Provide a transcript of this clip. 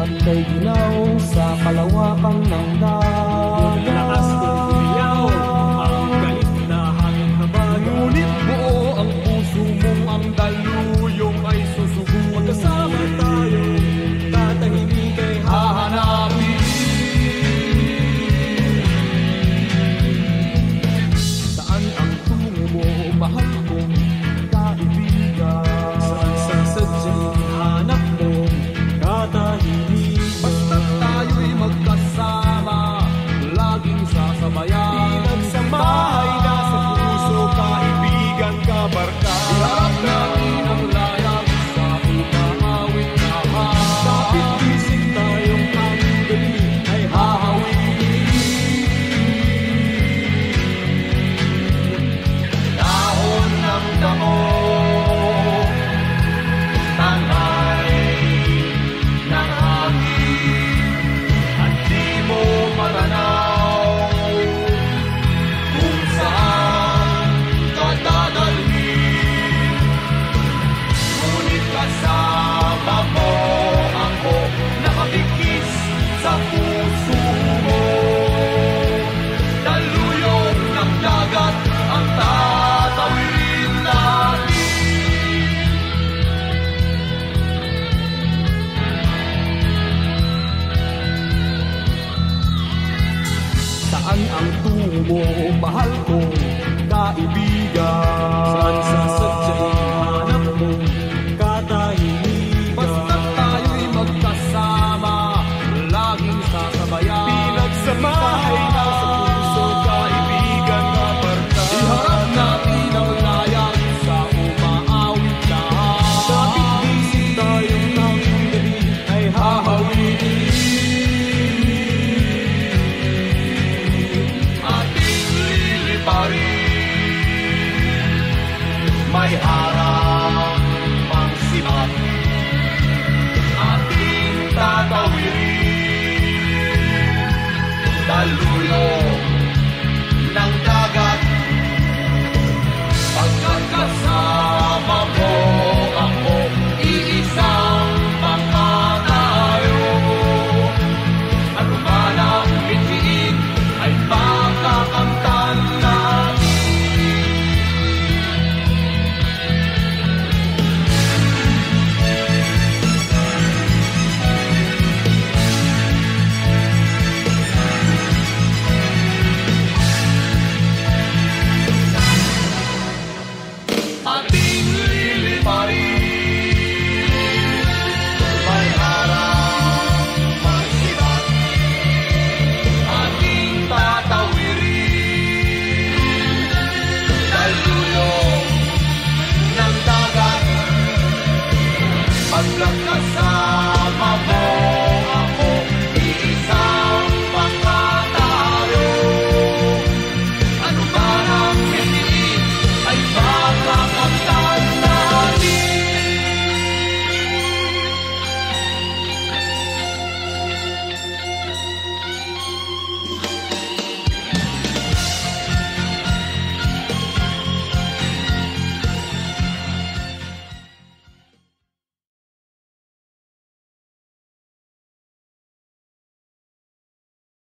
Pantay ginaw sa kalawakan ng dagat. Lakas kong umiyaw ang galit na hangin habag. Ngunit buo ang puso mong ang daluyong ay susugo. Magkasama tayo, tatahimik ay Hahanapin. Saan ang tungo mo, mahal kong kaibigan? saan sa sadyang hanap mo, katahimik. Basta tayo'y magkasama, laging sasabayan. Pinagsamahay na sa puso, kaibigan, kabarka. Iharap natin ang layag sa umaawit na Kapit isip tayong ang gabi ay hahawin. Dahon ng damo, tangay ng hangin, at di mo matanaw kung saan ka dadalhin. Ngunit kasama mo ako, nakabigis sa puso mo. Daluyong ng dagat ang tatawirin natin. Saan ang tungo mo, mahal kong kaibigan? saan sa sadyang hanap mo, katahimik. Basta tayo'y magkasama, laging sasabayan. Pinagsamahay na sa puso, kaibigan, kabarka. Iharap natin ang layag sa umaawit na Kapit isip tayong ang gabi ay hahawin. ating liliparin. May harang pang sibat, ating tatawirin. Daluyong